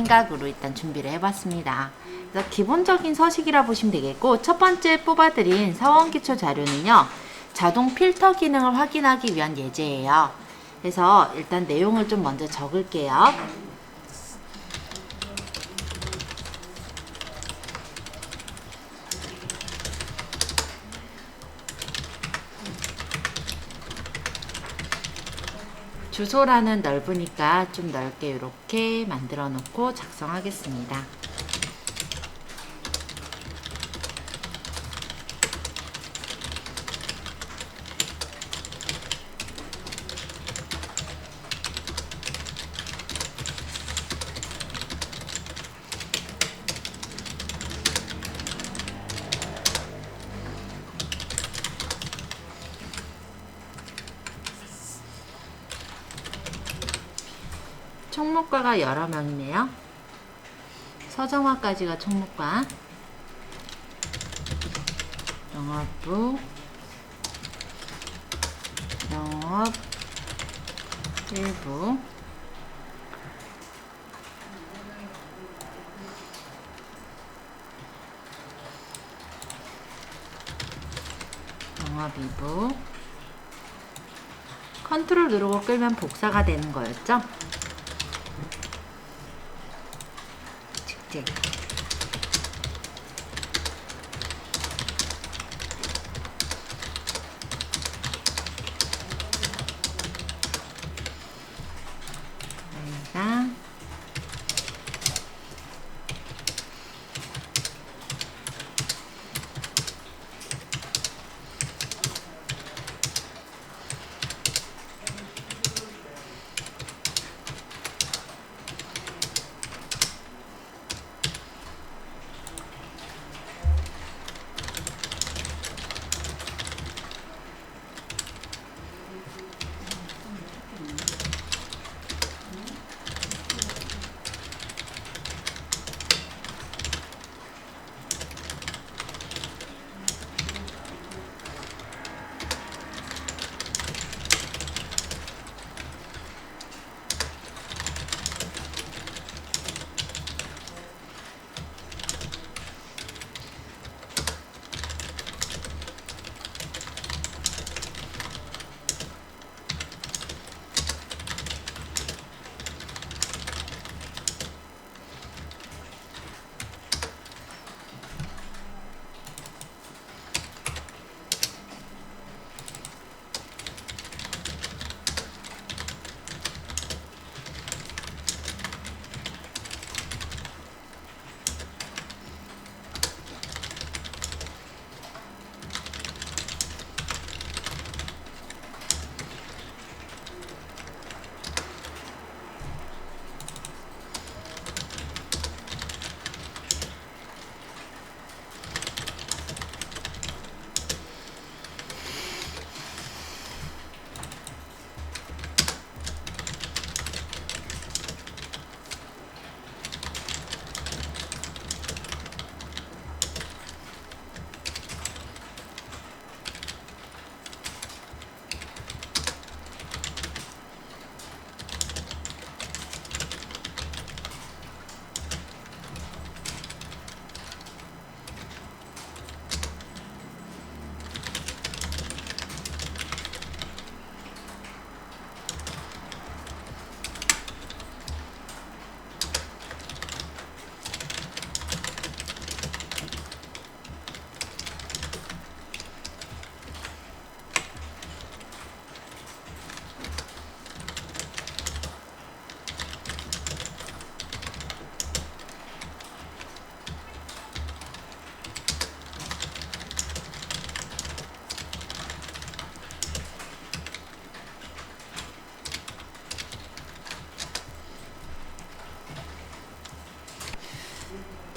생각으로 일단 준비를 해봤습니다. 그래서 기본적인 서식이라 보시면 되겠고, 첫 번째 뽑아드린 사원기초 자료는요, 자동 필터 기능을 확인하기 위한 예제예요. 그래서 일단 내용을 좀 먼저 적을게요. 주소란은 넓으니까 좀 넓게 이렇게 만들어 놓고 작성하겠습니다. 총무과가 여러 명이네요. 서정화까지가 총무과, 영업부, 영업 1부, 영업 2부. 컨트롤 누르고 끌면 복사가 되는 거였죠? 직제. 여기가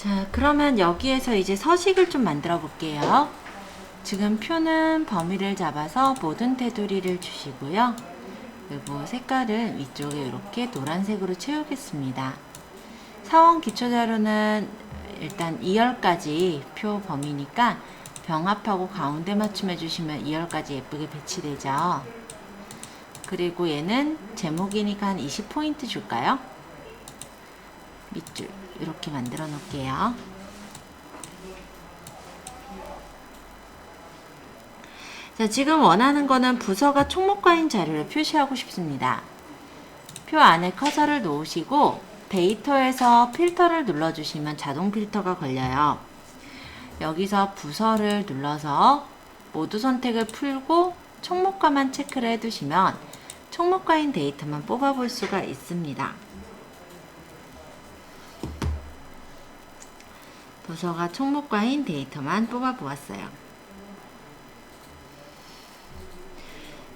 자, 그러면 여기에서 이제 서식을 좀 만들어 볼게요. 지금 표는 범위를 잡아서 모든 테두리를 주시고요. 그리고 색깔을 위쪽에 이렇게 노란색으로 채우겠습니다. 사원 기초자료는 일단 2열까지 표 범위니까 병합하고 가운데 맞춤해 주시면 2열까지 예쁘게 배치되죠. 그리고 얘는 제목이니까 한 20포인트 줄까요? 밑줄 이렇게 만들어 놓을게요. 자, 지금 원하는 거는 부서가 총목과인 자료를 표시하고 싶습니다. 표 안에 커서를 놓으시고 데이터에서 필터를 눌러주시면 자동 필터가 걸려요. 여기서 부서를 눌러서 모두 선택을 풀고 총목과만 체크를 해두시면 총목과인 데이터만 뽑아볼 수가 있습니다. 부서가 총목과인 데이터만 뽑아보았어요.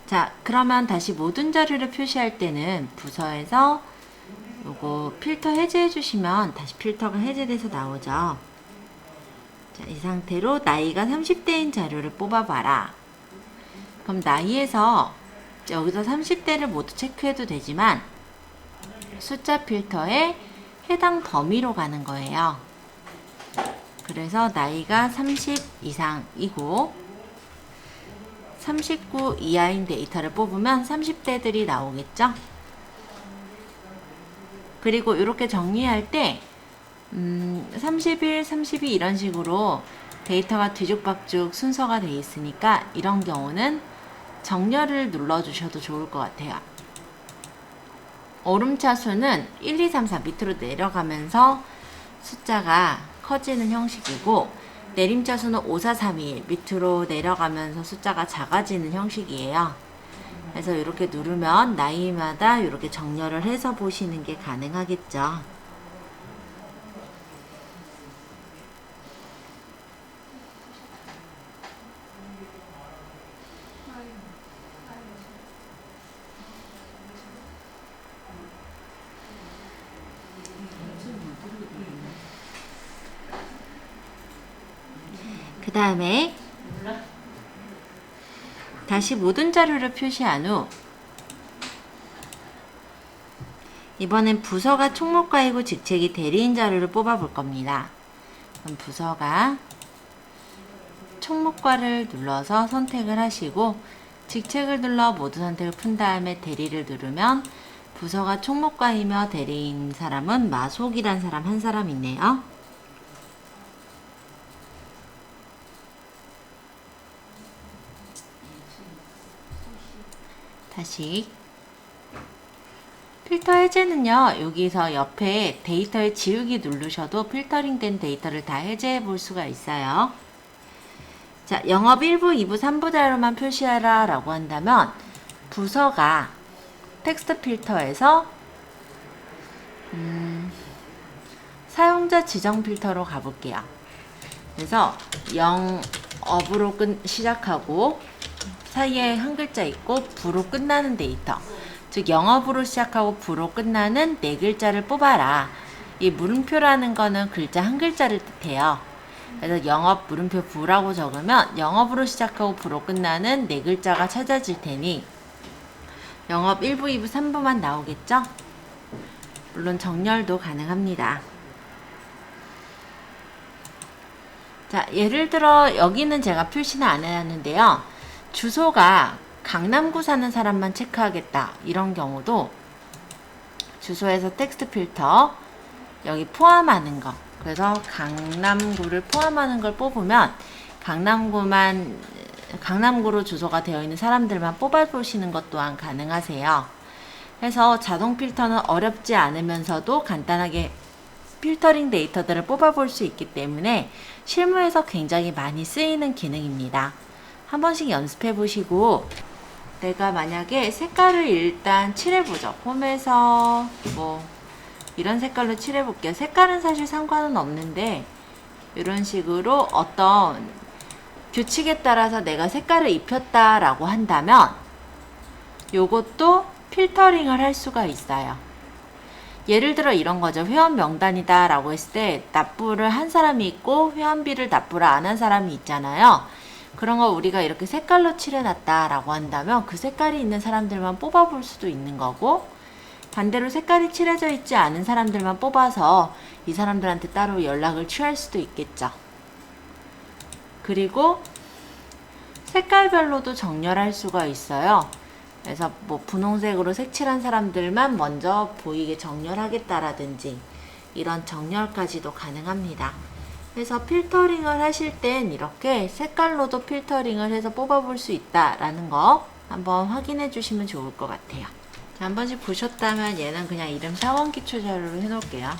자, 그러면 다시 모든 자료를 표시할 때는 부서에서 요거 필터 해제해 주시면 다시 필터가 해제돼서 나오죠. 자, 이 상태로 나이가 30대인 자료를 뽑아봐라. 그럼 나이에서 여기서 30대를 모두 체크해도 되지만 숫자 필터에 해당 범위로 가는 거예요. 그래서 나이가 30 이상이고 39 이하인 데이터를 뽑으면 30대들이 나오겠죠. 그리고 이렇게 정리할 때 31, 32 이런 식으로 데이터가 뒤죽박죽 순서가 되어 있으니까 이런 경우는 정렬을 눌러주셔도 좋을 것 같아요. 오름차 수는 1, 2, 3, 4 밑으로 내려가면서 숫자가 커지는 형식이고 내림차 수는 5, 4, 3, 2 밑으로 내려가면서 숫자가 작아지는 형식이에요. 그래서 이렇게 누르면 나이마다 이렇게 정렬을 해서 보시는 게 가능하겠죠. 그 다음에 다시 모든 자료를 표시한 후 이번엔 부서가 총목과이고 직책이 대리인 자료를 뽑아 볼 겁니다. 그럼 부서가 총목과를 눌러서 선택을 하시고 직책을 눌러 모두 선택을 푼 다음에 대리를 누르면 부서가 총목과이며 대리인 사람은 마속이란 사람 한 사람 있네요. 다시 필터 해제는요, 여기서 옆에 데이터에 지우기 누르셔도 필터링 된 데이터를 다 해제해 볼 수가 있어요. 자, 영업 1부, 2부, 3부 자료만 표시하라 라고 한다면 부서가 텍스트 필터에서 사용자 지정 필터로 가볼게요. 그래서 영업으로 시작하고 사이에 한 글자 있고 부로 끝나는 데이터, 즉 영업으로 시작하고 부로 끝나는 네 글자를 뽑아라. 이 물음표라는 거는 글자 한 글자를 뜻해요. 그래서 영업 물음표 부라고 적으면 영업으로 시작하고 부로 끝나는 네 글자가 찾아질 테니 영업 1부, 2부, 3부만 나오겠죠? 물론 정렬도 가능합니다. 자, 예를 들어 여기는 제가 표시는 안 해놨는데요. 주소가 강남구 사는 사람만 체크하겠다. 이런 경우도 주소에서 텍스트 필터 여기 포함하는 거, 그래서 강남구를 포함하는 걸 뽑으면 강남구로 주소가 되어 있는 사람들만 뽑아보시는 것 또한 가능하세요. 그래서 자동 필터는 어렵지 않으면서도 간단하게 필터링 데이터들을 뽑아볼 수 있기 때문에 실무에서 굉장히 많이 쓰이는 기능입니다. 한 번씩 연습해 보시고, 내가 만약에 색깔을 일단 칠해보죠. 홈에서 뭐 이런 색깔로 칠해볼게요. 색깔은 사실 상관은 없는데 이런 식으로 어떤 규칙에 따라서 내가 색깔을 입혔다라고 한다면 요것도 필터링을 할 수가 있어요. 예를 들어 이런 거죠. 회원 명단이다 라고 했을 때 납부를 한 사람이 있고 회원비를 납부를 안 한 사람이 있잖아요. 그런 거 우리가 이렇게 색깔로 칠해놨다 라고 한다면 그 색깔이 있는 사람들만 뽑아볼 수도 있는 거고, 반대로 색깔이 칠해져 있지 않은 사람들만 뽑아서 이 사람들한테 따로 연락을 취할 수도 있겠죠. 그리고 색깔별로도 정렬할 수가 있어요. 그래서 뭐 분홍색으로 색칠한 사람들만 먼저 보이게 정렬하겠다라든지, 이런 정렬까지도 가능합니다. 그래서 필터링을 하실 땐 이렇게 색깔로도 필터링을 해서 뽑아볼 수 있다라는 거 한번 확인해 주시면 좋을 것 같아요. 자, 한 번씩 보셨다면 얘는 그냥 이름 사원기초 자료로 해놓을게요.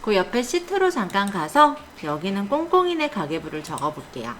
그 옆에 시트로 잠깐 가서 여기는 꽁꽁이네 가계부를 적어볼게요.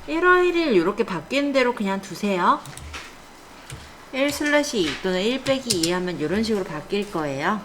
(1월 1일) 이렇게 바뀌는 대로 그냥 두세요. 1/2 또는 1/2 하면 이런 식으로 바뀔 거예요.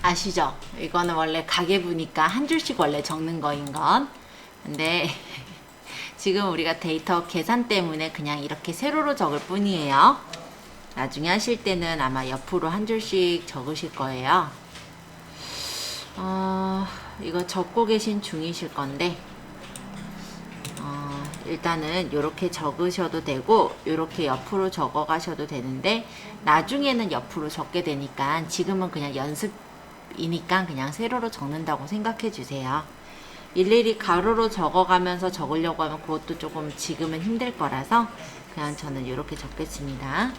아시죠? 이거는 원래 가계부니까 한 줄씩 원래 적는 거인 건. 근데 지금 우리가 데이터 계산 때문에 그냥 이렇게 세로로 적을 뿐이에요. 나중에 하실 때는 아마 옆으로 한 줄씩 적으실 거예요. 이거 적고 계신 중이실 건데 일단은 이렇게 적으셔도 되고 이렇게 옆으로 적어 가셔도 되는데 나중에는 옆으로 적게 되니까 지금은 그냥 연습이니까 그냥 세로로 적는다고 생각해 주세요. 일일이 가로로 적어가면서 적으려고 하면 그것도 조금 지금은 힘들 거라서 그냥 저는 이렇게 적겠습니다.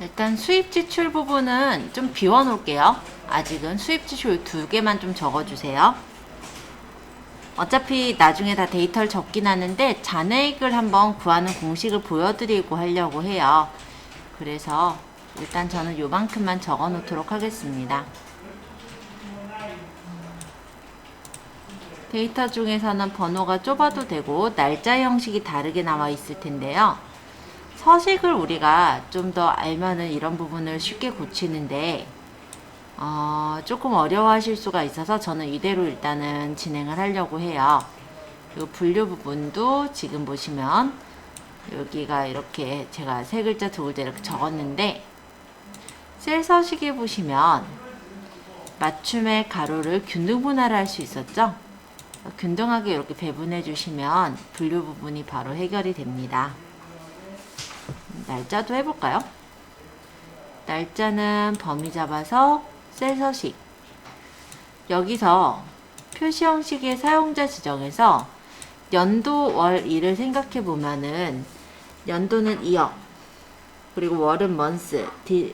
일단 수입 지출 부분은 좀 비워 놓을게요. 아직은 수입 지출 2개만 좀 적어주세요. 어차피 나중에 다 데이터를 적긴 하는데 잔액을 한번 구하는 공식을 보여드리고 하려고 해요. 그래서 일단 저는 요만큼만 적어 놓도록 하겠습니다. 데이터 중에서는 번호가 좁아도 되고 날짜 형식이 다르게 나와 있을 텐데요. 서식을 우리가 좀 더 알면은 이런 부분을 쉽게 고치는데 조금 어려워하실 수가 있어서 저는 이대로 일단은 진행을 하려고 해요. 이 분류 부분도 지금 보시면 여기가 이렇게 제가 3글자 2글자 이렇게 적었는데 셀 서식에 보시면 맞춤의 가로를 균등 분할을 할 수 있었죠. 균등하게 이렇게 배분해 주시면 분류 부분이 바로 해결이 됩니다. 날짜도 해볼까요? 날짜는 범위 잡아서 셀 서식, 여기서 표시 형식의 사용자 지정에서 연도 월 일을 생각해 보면은 연도는 2억, 그리고 월은 month,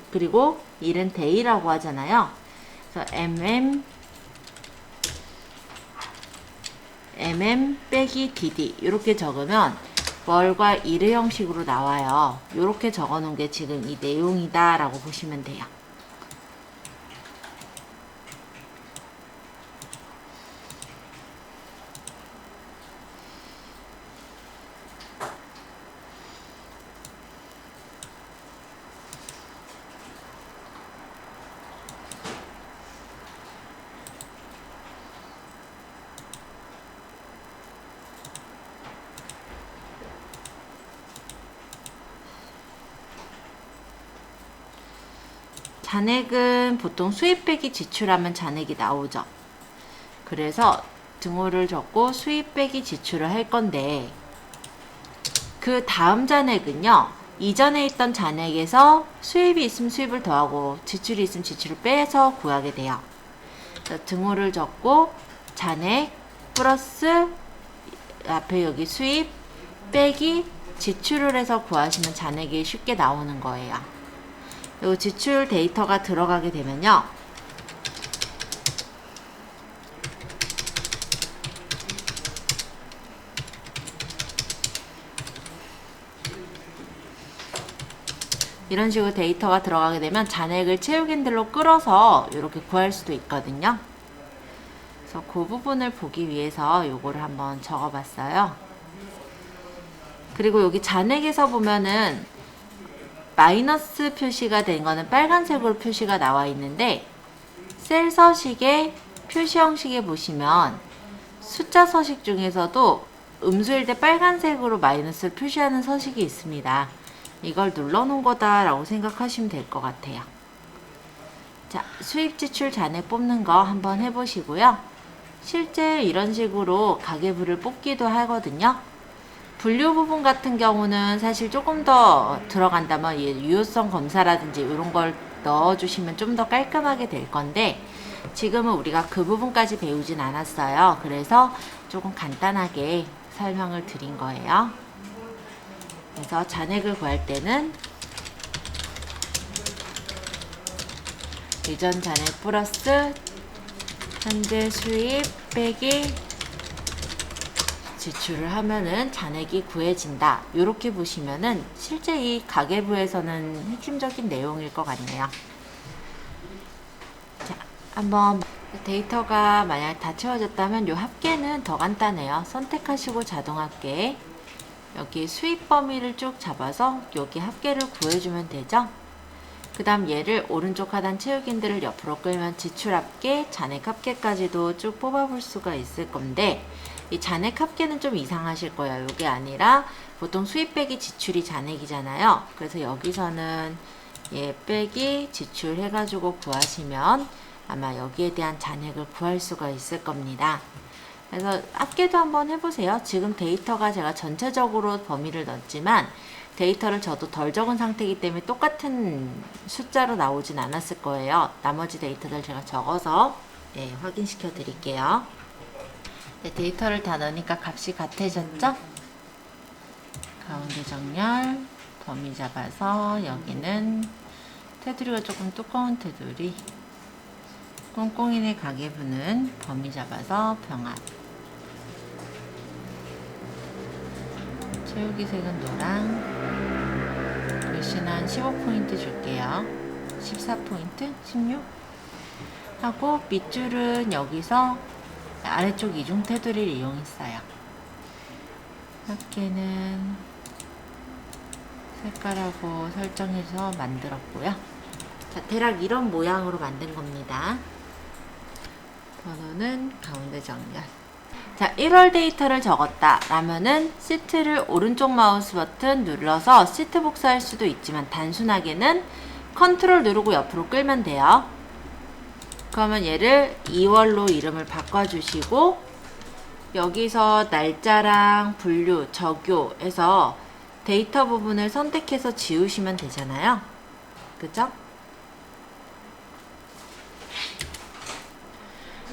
그리고 일은 day라고 하잖아요. 그래서 빼기 dd 이렇게 적으면 월과 일의 형식으로 나와요. 이렇게 적어 놓은 게 지금 이 내용이다 라고 보시면 돼요. 잔액은 보통 수입 빼기 지출하면 잔액이 나오죠. 그래서 등호를 적고 수입 빼기 지출을 할 건데 그 다음 잔액은요. 이전에 있던 잔액에서 수입이 있으면 수입을 더하고 지출이 있으면 지출을 빼서 구하게 돼요. 등호를 적고 잔액 플러스 앞에 여기 수입 빼기 지출을 해서 구하시면 잔액이 쉽게 나오는 거예요. 이 지출 데이터가 들어가게 되면요. 이런 식으로 데이터가 들어가게 되면 잔액을 채우긴들로 끌어서 이렇게 구할 수도 있거든요. 그래서 그 부분을 보기 위해서 요거를 한번 적어봤어요. 그리고 여기 잔액에서 보면은 마이너스 표시가 된 거는 빨간색으로 표시가 나와 있는데 셀 서식의 표시 형식에 보시면 숫자 서식 중에서도 음수일 때 빨간색으로 마이너스를 표시하는 서식이 있습니다. 이걸 눌러놓은 거다 라고 생각하시면 될 것 같아요. 자, 수입 지출 잔액 뽑는 거 한번 해보시고요. 실제 이런 식으로 가계부를 뽑기도 하거든요. 분류 부분 같은 경우는 사실 조금 더 들어간다면 유효성 검사라든지 이런 걸 넣어주시면 좀 더 깔끔하게 될 건데 지금은 우리가 그 부분까지 배우진 않았어요. 그래서 조금 간단하게 설명을 드린 거예요. 그래서 잔액을 구할 때는 이전 잔액 플러스 현재 수입 빼기 지출을 하면은 잔액이 구해진다. 이렇게 보시면은 실제 이 가계부에서는 핵심적인 내용일 것 같네요. 자, 한번 데이터가 만약 다 채워졌다면 이 합계는 더 간단해요. 선택하시고 자동 합계. 여기 수입 범위를 쭉 잡아서 여기 합계를 구해주면 되죠. 그 다음 얘를 오른쪽 하단 채우기들을 옆으로 끌면 지출 합계, 잔액 합계까지도 쭉 뽑아볼 수가 있을 건데 이 잔액 합계는 좀 이상하실 거예요. 이게 아니라 보통 수입 빼기 지출이 잔액이잖아요. 그래서 여기서는 얘 빼기 지출 해가지고 구하시면 아마 여기에 대한 잔액을 구할 수가 있을 겁니다. 그래서 합계도 한번 해보세요. 지금 데이터가 제가 전체적으로 범위를 넣었지만 데이터를 저도 덜 적은 상태이기 때문에 똑같은 숫자로 나오진 않았을 거예요. 나머지 데이터들 제가 적어서 확인시켜 드릴게요. 데이터를 다 넣으니까 값이 같아졌죠? 가운데 정렬, 범위 잡아서 여기는 테두리가 조금 두꺼운 테두리. 꽁꽁이네 가계부는 범위 잡아서 병합. 채우기 색은 노랑. 글씨는 한 15포인트 줄게요. 14포인트? 16? 하고 밑줄은 여기서 아래쪽 이중 테두리를 이용했어요. 합계는 색깔하고 설정해서 만들었고요. 자, 대략 이런 모양으로 만든 겁니다. 번호는 가운데 정렬. 자, 1월 데이터를 적었다 라면은 시트를 오른쪽 마우스 버튼 눌러서 시트 복사할 수도 있지만 단순하게는 컨트롤 누르고 옆으로 끌면 돼요. 그러면 얘를 2월로 이름을 바꿔주시고 여기서 날짜랑 분류, 적요해서 데이터 부분을 선택해서 지우시면 되잖아요. 그죠?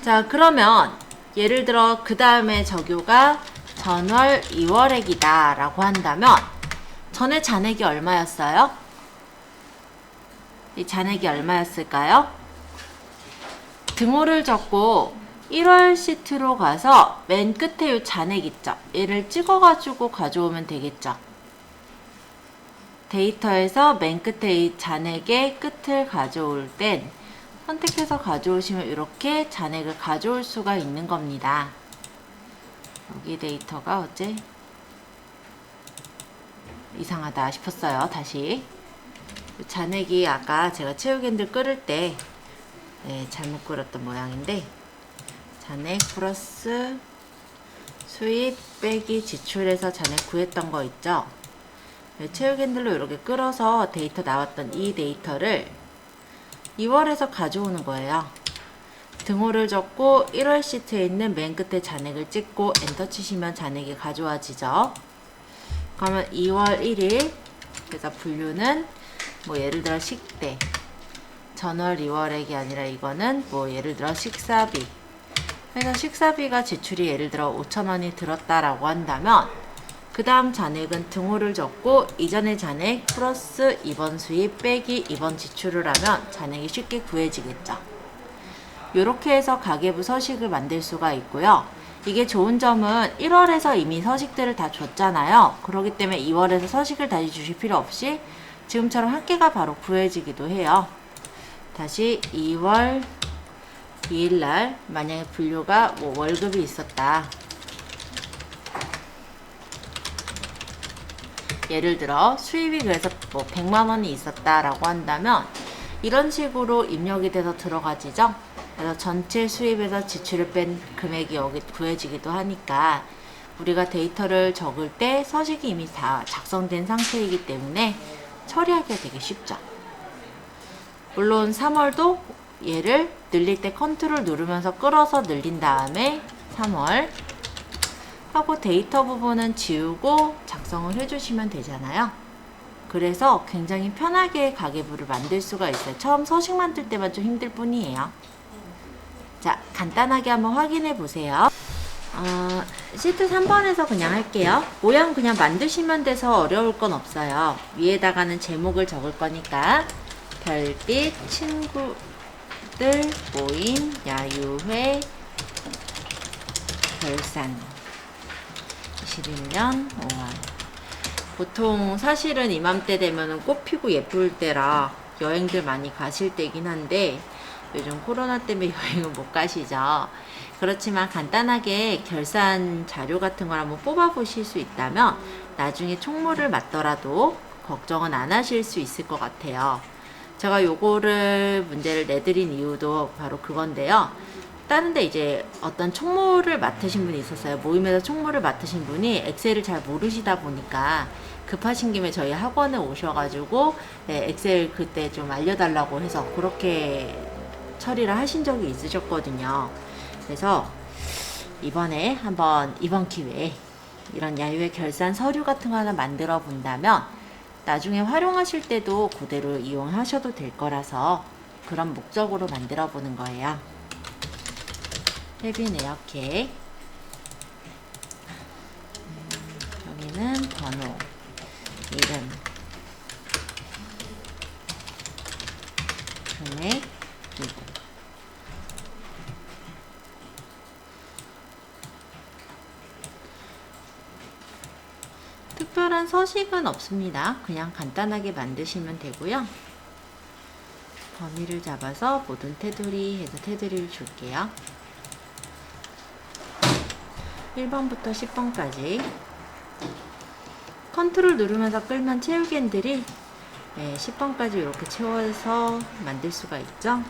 자, 그러면 예를 들어 그 다음에 적요가 전월 2월액이다 라고 한다면 전에 잔액이 얼마였어요? 이 잔액이 얼마였을까요? 등호를 적고 1월 시트로 가서 맨 끝에 이 잔액 있죠? 얘를 찍어가지고 가져오면 되겠죠? 데이터에서 맨 끝에 이 잔액의 끝을 가져올 땐 선택해서 가져오시면 이렇게 잔액을 가져올 수가 있는 겁니다. 여기 데이터가 어째 이상하다 싶었어요. 다시 잔액이 아까 제가 채우기 핸들 끌을 때 잘못 끌었던 모양인데 잔액 플러스 수입 빼기 지출해서 잔액 구했던 거 있죠? 채우기 핸들로 이렇게 끌어서 데이터 나왔던 이 데이터를 2월에서 가져오는 거예요. 등호를 적고 1월 시트에 있는 맨 끝에 잔액을 찍고 엔터 치시면 잔액이 가져와지죠. 그러면 2월 1일 그래서 분류는 뭐 예를 들어 식대 전월 2월액이 아니라 이거는 뭐 예를 들어 식사비. 그래서 식사비가 지출이 예를 들어 5,000원이 들었다라고 한다면 그 다음 잔액은 등호를 적고 이전의 잔액 플러스 이번 수입 빼기 이번 지출을 하면 잔액이 쉽게 구해지겠죠. 이렇게 해서 가계부 서식을 만들 수가 있고요. 이게 좋은 점은 1월에서 이미 서식들을 다 줬잖아요. 그렇기 때문에 2월에서 서식을 다시 주실 필요 없이 지금처럼 합계가 바로 구해지기도 해요. 다시 2월 2일날 만약에 분류가 뭐 월급이 있었다. 예를 들어 수입이 그래서 뭐 100만원이 있었다라고 한다면 이런 식으로 입력이 돼서 들어가지죠. 그래서 전체 수입에서 지출을 뺀 금액이 여기 구해지기도 하니까 우리가 데이터를 적을 때 서식이 이미 다 작성된 상태이기 때문에 처리하기가 되게 쉽죠. 물론 3월도 얘를 늘릴 때 컨트롤 누르면서 끌어서 늘린 다음에 3월 하고 데이터 부분은 지우고 작성을 해주시면 되잖아요. 그래서 굉장히 편하게 가계부를 만들 수가 있어요. 처음 서식 만들 때만 좀 힘들 뿐이에요. 자, 간단하게 한번 확인해 보세요. 시트 3번에서 그냥 할게요. 모양 그냥 만드시면 돼서 어려울 건 없어요. 위에다가는 제목을 적을 거니까 별빛, 친구들, 모임, 야유회, 결산 21년 5월. 보통 사실은 이맘때 되면은 꽃 피고 예쁠 때라 여행들 많이 가실 때긴 한데 요즘 코로나 때문에 여행을 못 가시죠. 그렇지만 간단하게 결산 자료 같은 걸 한번 뽑아 보실 수 있다면 나중에 총무를 맡더라도 걱정은 안 하실 수 있을 것 같아요. 제가 요거를 문제를 내드린 이유도 바로 그건데요. 다른데 이제 어떤 총무를 맡으신 분이 있었어요. 모임에서 총무를 맡으신 분이 엑셀을 잘 모르시다 보니까 급하신 김에 저희 학원에 오셔가지고 엑셀 그때 좀 알려달라고 해서 그렇게 처리를 하신 적이 있으셨거든요. 그래서 이번에 한번 이번 기회에 이런 야유회 결산 서류 같은 거 하나 만들어 본다면 나중에 활용하실 때도 그대로 이용하셔도 될 거라서 그런 목적으로 만들어 보는 거예요. 헤비 내역해 여기는 번호, 이름, 특별한 서식은 없습니다. 그냥 간단하게 만드시면 되고요. 범위를 잡아서 모든 테두리 해서 테두리를 줄게요. 1번부터 10번까지 컨트롤 누르면서 끌면 채우기 핸들이 10번까지 이렇게 채워서 만들 수가 있죠.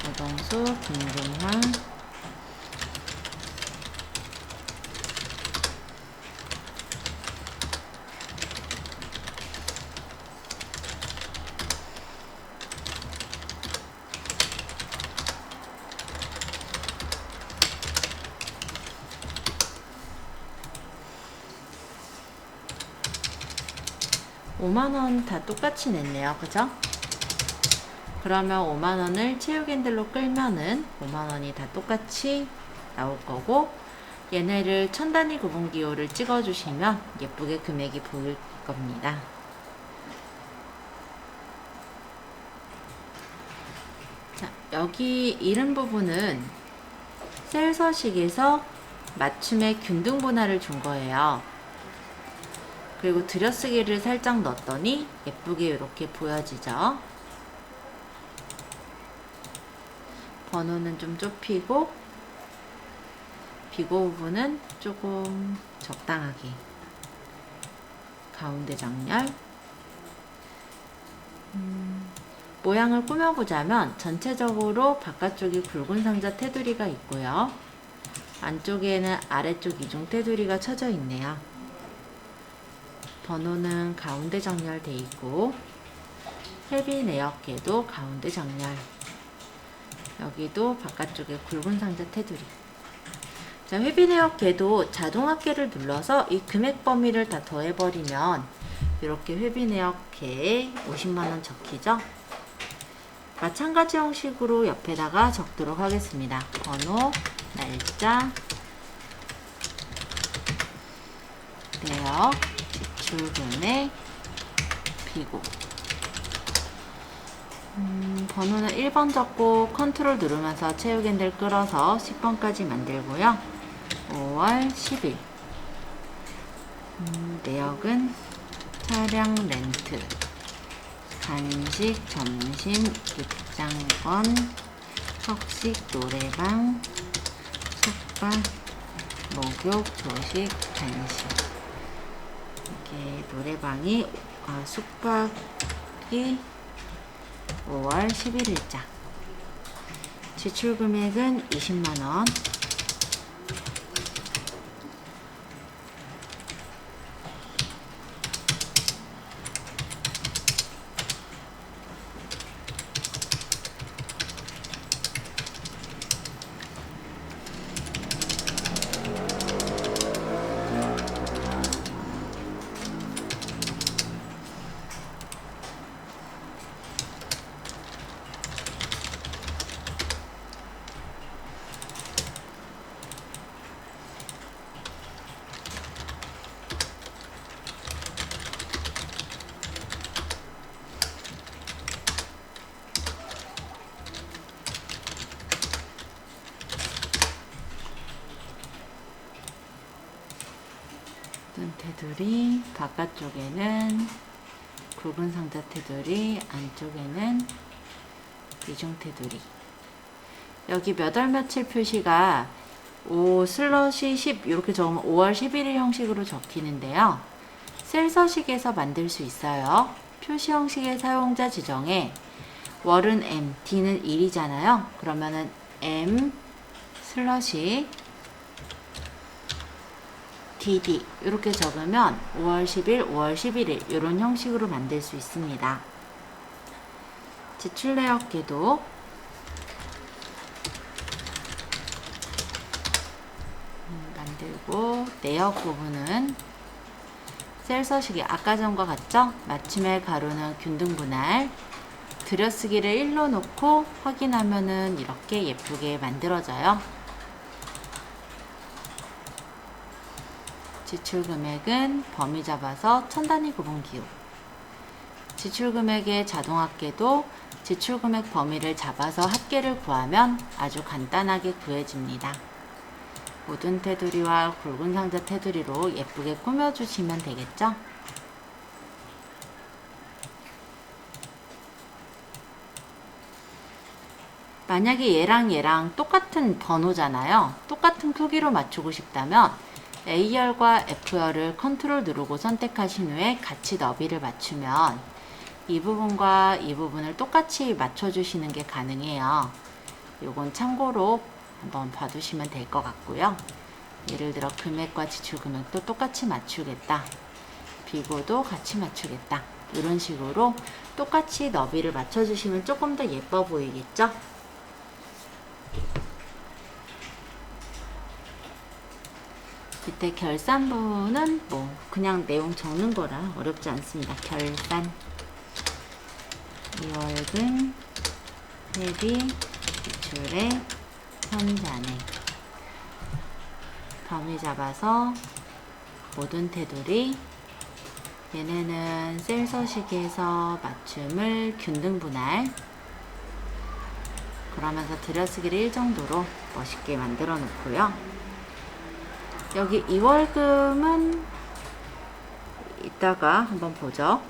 오동수, 김종환, 5만원 다 똑같이 냈네요. 그죠? 그러면 5만원을 채우기 핸들로 끌면은 5만원이 다 똑같이 나올 거고, 얘네를 천 단위 구분 기호를 찍어 주시면 예쁘게 금액이 보일 겁니다. 자, 여기 이름 부분은 셀 서식에서 맞춤의 균등 분할을 준 거예요. 그리고 들여쓰기를 살짝 넣었더니 예쁘게 이렇게 보여지죠. 번호는 좀 좁히고 비고 부분은 조금 적당하게, 가운데 정렬. 모양을 꾸며보자면 전체적으로 바깥쪽이 굵은 상자 테두리가 있고요. 안쪽에는 아래쪽 이중 테두리가 쳐져 있네요. 번호는 가운데 정렬되어 있고, 헤비 내역계도 가운데 정렬. 여기도 바깥쪽에 굵은 상자 테두리. 자, 회비 내역계도 자동 합계를 눌러서 이 금액 범위를 다 더해버리면 이렇게 회비 내역계에 50만원 적히죠. 마찬가지 형식으로 옆에다가 적도록 하겠습니다. 번호, 날짜, 내역, 지출금액, 비고. 번호는 1번 적고 컨트롤 누르면서 채우기 핸들 끌어서 10번까지 만들고요. 5월 10일. 내역은 차량 렌트, 간식, 점심, 입장권, 석식, 노래방, 숙박, 목욕, 조식, 간식. 이게 노래방이, 숙박이 5월 11일자. 지출 금액은 20만원. 테두리, 바깥쪽에는 굵은 상자 테두리, 안쪽에는 이중 테두리. 여기 몇 월 며칠 표시가 5/10 이렇게 적으면 5월 11일 형식으로 적히는데요. 셀 서식에서 만들 수 있어요. 표시 형식의 사용자 지정에 월은 M, D는 1이잖아요. 그러면은 M/ DD 이렇게 적으면 5월 10일, 5월 11일 이런 형식으로 만들 수 있습니다. 지출 내역계도 만들고, 내역 부분은 셀 서식이 아까 전과 같죠? 맞춤의 가로는 균등 분할, 들여쓰기를 1로 놓고 확인하면은 이렇게 예쁘게 만들어져요. 지출 금액은 범위 잡아서 천 단위 구분 기호. 지출 금액의 자동 합계도 지출 금액 범위를 잡아서 합계를 구하면 아주 간단하게 구해집니다. 모든 테두리와 굵은 상자 테두리로 예쁘게 꾸며주시면 되겠죠? 만약에 얘랑 똑같은 번호잖아요. 똑같은 크기로 맞추고 싶다면 A열과 F열을 컨트롤 누르고 선택하신 후에 같이 너비를 맞추면 이 부분과 이 부분을 똑같이 맞춰주시는 게 가능해요. 요건 참고로 한번 봐두시면 될 것 같고요. 예를 들어 금액과 지출 금액도 똑같이 맞추겠다. 비고도 같이 맞추겠다. 이런 식으로 똑같이 너비를 맞춰주시면 조금 더 예뻐 보이겠죠? 밑에 결산부는 뭐 그냥 내용 적는 거라 어렵지 않습니다. 결산, 이월금, 회비, 지출액, 현잔액, 범위 잡아서 모든 테두리, 얘네는 셀 서식에서 맞춤을 균등 분할, 그러면서 들여쓰기를 1 정도로 멋있게 만들어 놓고요. 여기 이월금은 이따가 한번 보죠.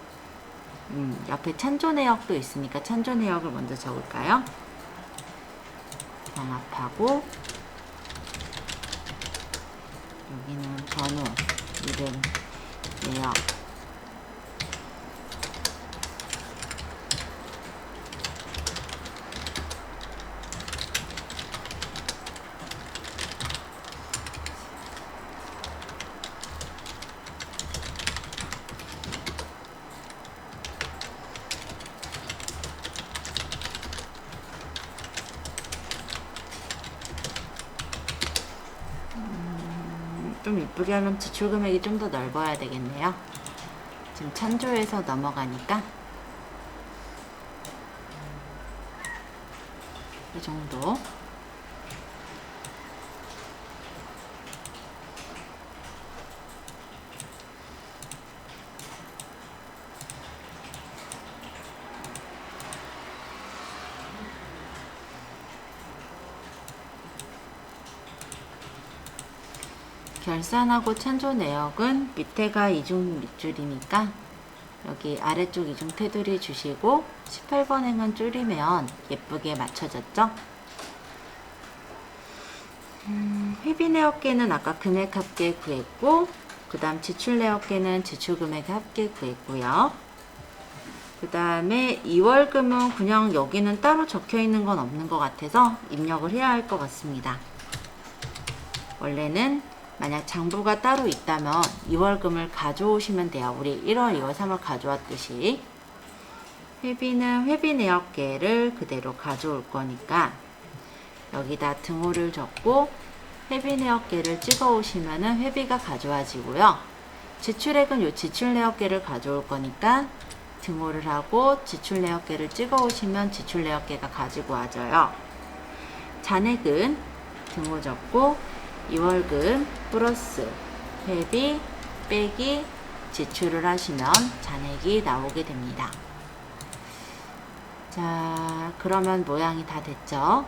옆에 찬조 내역도 있으니까 찬조 내역을 먼저 적을까요? 병합하고 여기는 번호, 이름, 내역, 좀 이쁘게 하려면 지출 금액이 좀 더 넓어야 되겠네요. 지금 찬조에서 넘어가니까 이 정도. 결산하고 찬조 내역은 밑에가 이중 밑줄이니까 여기 아래쪽 이중 테두리 주시고 18번 행은 줄이면 예쁘게 맞춰졌죠? 회비 내역계는 아까 금액 합계 구했고, 그 다음 지출 내역계는 지출 금액 합계 구했고요. 그 다음에 이월금은 그냥 여기는 따로 적혀 있는 건 없는 것 같아서 입력을 해야 할 것 같습니다. 원래는 만약 장부가 따로 있다면 2월금을 가져오시면 돼요. 우리 1월, 2월, 3월 가져왔듯이. 회비는 회비 내역계를 그대로 가져올 거니까 여기다 등호를 적고 회비 내역계를 찍어 오시면은 회비가 가져와지고요. 지출액은 요 지출 내역계를 가져올 거니까 등호를 하고 지출 내역계를 찍어 오시면 지출 내역계가 가지고 와져요. 잔액은 등호 적고 2월금 플러스 회비 빼기 지출을 하시면 잔액이 나오게 됩니다. 자, 그러면 모양이 다 됐죠?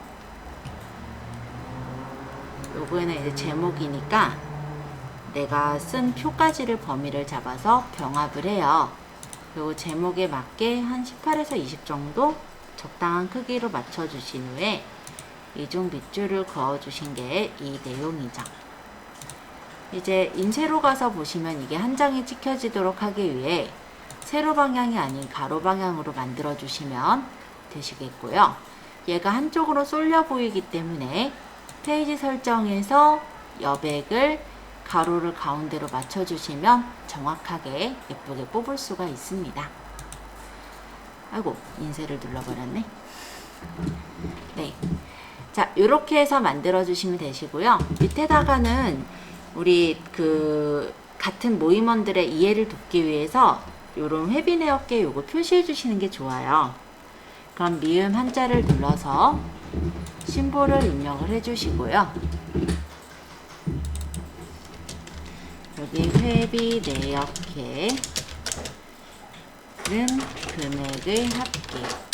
요거는 이제 제목이니까 내가 쓴 표까지를 범위를 잡아서 병합을 해요. 요 제목에 맞게 한 18에서 20 정도 적당한 크기로 맞춰주신 후에 이중 밑줄을 그어주신 게 이 내용이죠. 이제 인쇄로 가서 보시면 이게 한 장에 찍혀지도록 하기 위해 세로 방향이 아닌 가로 방향으로 만들어 주시면 되시겠고요. 얘가 한쪽으로 쏠려 보이기 때문에 페이지 설정에서 여백을 가로를 가운데로 맞춰 주시면 정확하게 예쁘게 뽑을 수가 있습니다. 아이고, 인쇄를 눌러버렸네. 네. 자, 이렇게 해서 만들어 주시면 되시고요. 밑에다가는 우리 같은 모임원들의 이해를 돕기 위해서 요런 회비 내역계 요거 표시해 주시는 게 좋아요. 그럼 미음 한자를 눌러서 심볼을 입력을 해 주시고요. 여기 회비 내역계는 금액의 합계.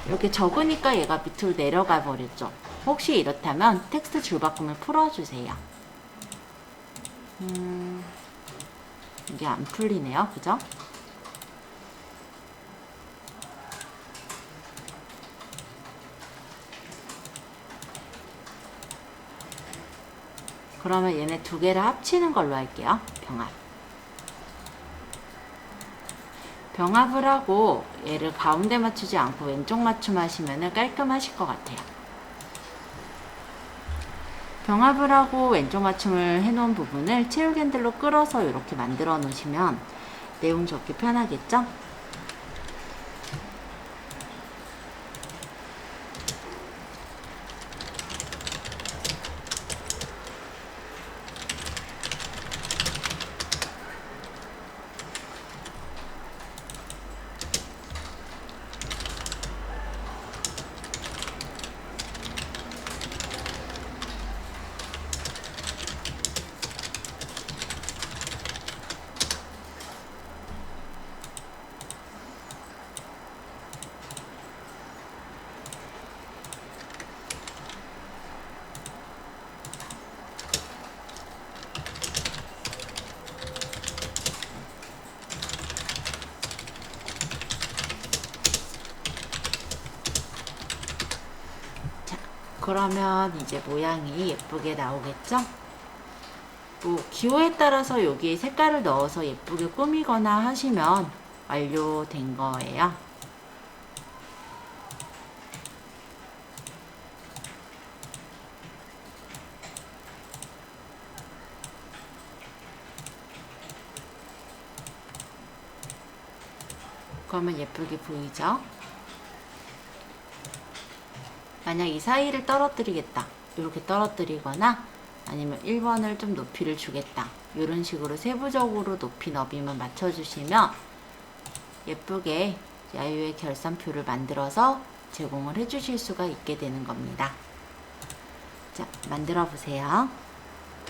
이렇게 적으니까 얘가 밑으로 내려가 버렸죠. 혹시 이렇다면 텍스트 줄바꿈을 풀어주세요. 이게 안 풀리네요. 그죠? 그러면 얘네 두 개를 합치는 걸로 할게요. 병합. 병합을 하고 얘를 가운데 맞추지 않고 왼쪽 맞춤 하시면 깔끔하실 것 같아요. 병합을 하고 왼쪽 맞춤을 해놓은 부분을 채울 캔들로 끌어서 이렇게 만들어 놓으시면 내용 적기 편하겠죠? 그러면 이제 모양이 예쁘게 나오겠죠? 뭐 기호에 따라서 여기 색깔을 넣어서 예쁘게 꾸미거나 하시면 완료된 거예요. 그러면 예쁘게 보이죠? 만약 이 사이를 떨어뜨리겠다, 이렇게 떨어뜨리거나 아니면 1번을 좀 높이를 주겠다, 이런 식으로 세부적으로 높이 너비만 맞춰주시면 예쁘게 야유의 결산표를 만들어서 제공을 해주실 수가 있게 되는 겁니다. 자, 만들어 보세요.